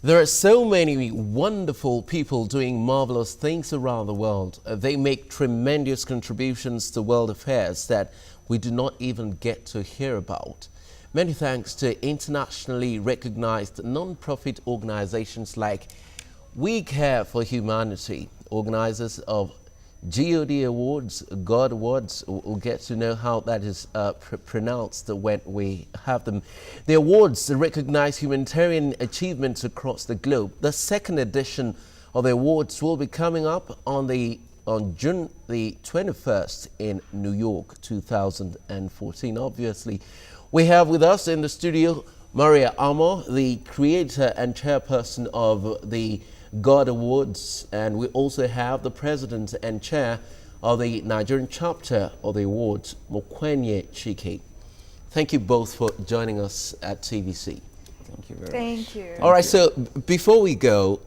There are so many wonderful people doing marvelous things around the world. They make tremendous contributions to world affairs that we do not even get to hear about. Many thanks to internationally recognized non-profit organizations like We Care for Humanity, organizers of GOD Awards, God Awards. We'll get to know how that is pronounced when we have them. The awards recognize humanitarian achievements across the globe. The second edition of the awards will be coming up on June the 21st in New York, 2014. Obviously, we have with us in the studio Maria Amor, the creator and chairperson of the God Awards, and we also have the president and chair of the Nigerian chapter of the awards, Mokwenye Chike. Thank you both for joining us at TVC. Thank you very much. Thank you. All right, so before we go,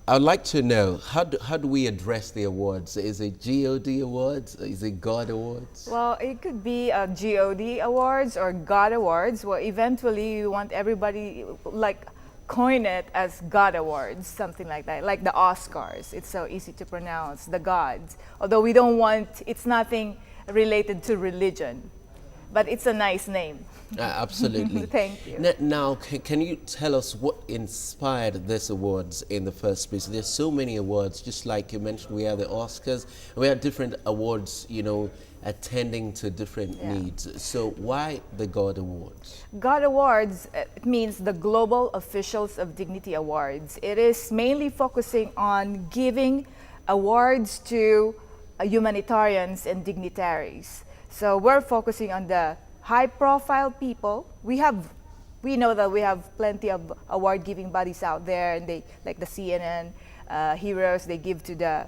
I'd like to know, how do we address the awards? Is it GOD Awards? Is it God Awards? Well, it could be GOD Awards or God Awards. Well, eventually you want everybody, like, coin it as God Awards, something like that, like the Oscars. It's so easy to pronounce, the gods. Although we don't want, it's nothing related to religion, but it's a nice name. Absolutely. Thank you. Now, can you tell us what inspired these awards in the first place? There's so many awards, just like you mentioned, we have the Oscars, and we have different awards, you know, attending to different needs. So why the God Awards? God Awards, it means the Global Officials of Dignity Awards. It is mainly focusing on giving awards to humanitarians and dignitaries. So we're focusing on the high-profile people. We know that we have plenty of award-giving bodies out there, and they, like the CNN heroes, they give to the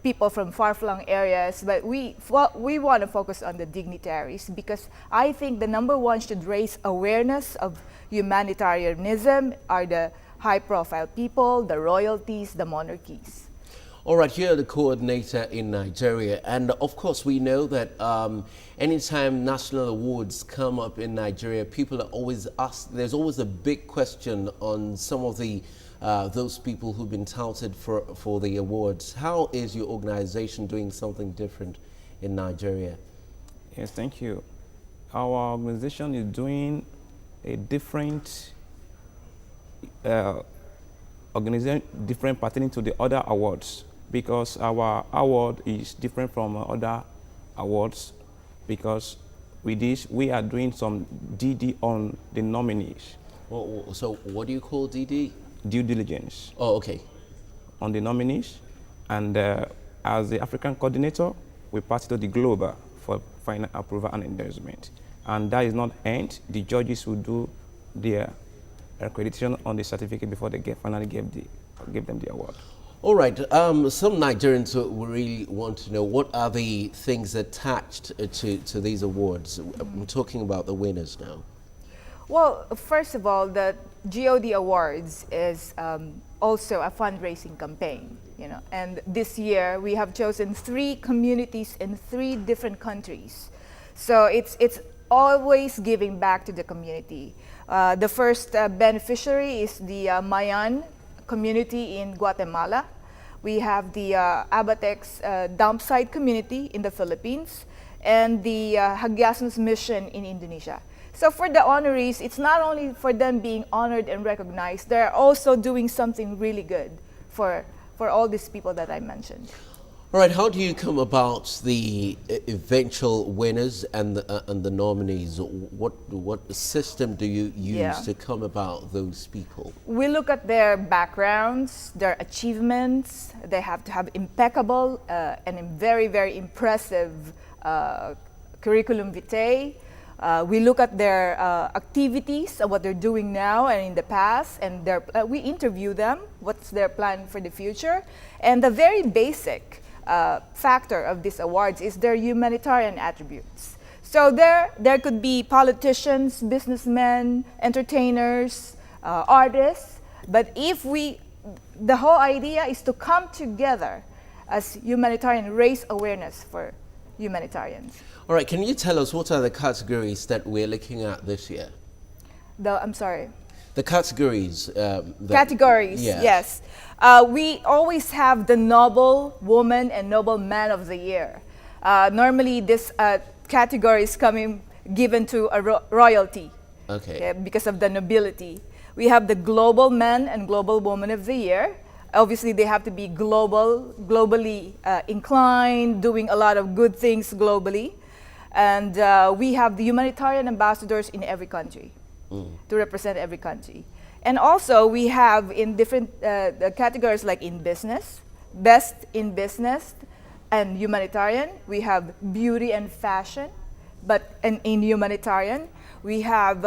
people from far-flung areas, but we want to focus on the dignitaries, because I think the number one should raise awareness of humanitarianism are the high-profile people, the royalties, the monarchies. All right, you're the coordinator in Nigeria, and of course we know that anytime national awards come up in Nigeria, people are always asked, there's always a big question on some of the those people who've been touted for the awards. How is your organization doing something different in Nigeria? Yes, thank you. Our organization is doing a different different pertaining to the other awards, because our award is different from other awards, because with this we are doing some DD on the nominees. Well, so what do you call DD? Due diligence. Oh, okay. On the nominees, and as the African coordinator, we pass it to the global for final approval and endorsement. And that is not end. The judges will do their accreditation on the certificate before they finally give them the award. All right. Some Nigerians will really want to know, what are the things attached to these awards? I'm talking about the winners now. Well, first of all, the GOD Awards is also a fundraising campaign, and this year we have chosen 3 communities in 3 different countries. So it's always giving back to the community. The first beneficiary is the Mayan community in Guatemala. We have the Abatex dump site community in the Philippines, and the Hagiasmus mission in Indonesia. So for the honorees, it's not only for them being honored and recognized, they're also doing something really good for all these people that I mentioned. All right, how do you come about the eventual winners and the nominees? What system do you use to come about those people? We look at their backgrounds, their achievements. They have to have impeccable and very, very impressive curriculum vitae. We look at their activities, what they're doing now and in the past, and we interview them, what's their plan for the future. And the very basic factor of these awards is their humanitarian attributes. So there could be politicians, businessmen, entertainers, artists, but the whole idea is to come together as humanitarian, raise awareness for humanitarians. All right, can you tell us what are the categories that we're looking at this year? I'm sorry. The categories. Categories, yeah. yes. We always have the Noble Woman and Noble Man of the Year. Normally, this category is given to a royalty. Okay. Because of the nobility. We have the Global Man and Global Woman of the Year. Obviously, they have to be globally inclined, doing a lot of good things globally. And we have the humanitarian ambassadors in every country to represent every country. And also, we have in different categories like in business, best in business and humanitarian. We have beauty and fashion, but in humanitarian. We have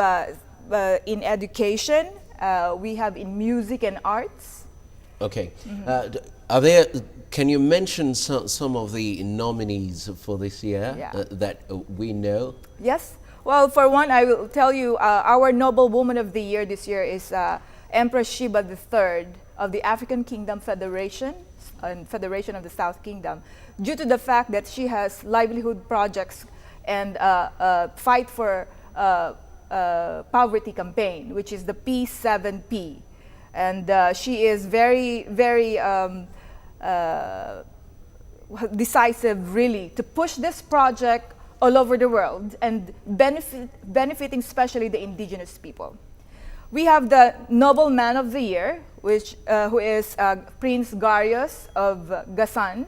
in education, we have in music and arts. Okay. Can you mention some of the nominees for this year that we know? Yes. Well, for one, I will tell you our Noble Woman of the Year this year is Empress Sheba III of the African Kingdom Federation and Federation of the South Kingdom, due to the fact that she has livelihood projects and fight for poverty campaign, which is the P7P. And she is very, very decisive, really, to push this project all over the world and benefiting especially the indigenous people. We have the Noble Man of the Year, who is Prince Garius of Gasan.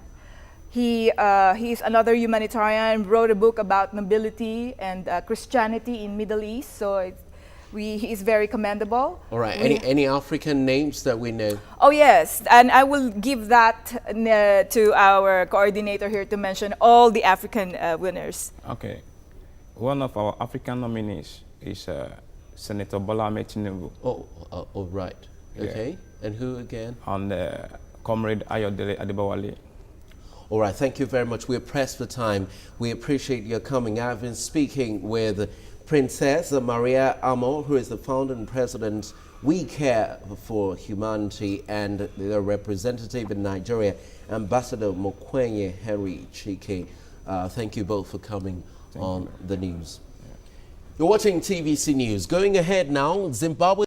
He's another humanitarian, wrote a book about nobility and Christianity in Middle East, so he is very commendable. All right, any African names that we know? Oh yes, and I will give that to our coordinator here to mention all the African winners. Okay, one of our African nominees is Senator Bola Ahmed Tinubu. Oh, right, okay. Yeah. And who again? And Comrade Ayodele Adebowale. All right, thank you very much. We're pressed for time. We appreciate your coming. I've been speaking with Princess Maria Amor, who is the founder and president, We Care for Humanity, and the representative in Nigeria, Ambassador Mokwenye Henry Chike. Thank you both for coming on the news. You're watching TVC News. Going ahead now, Zimbabwe.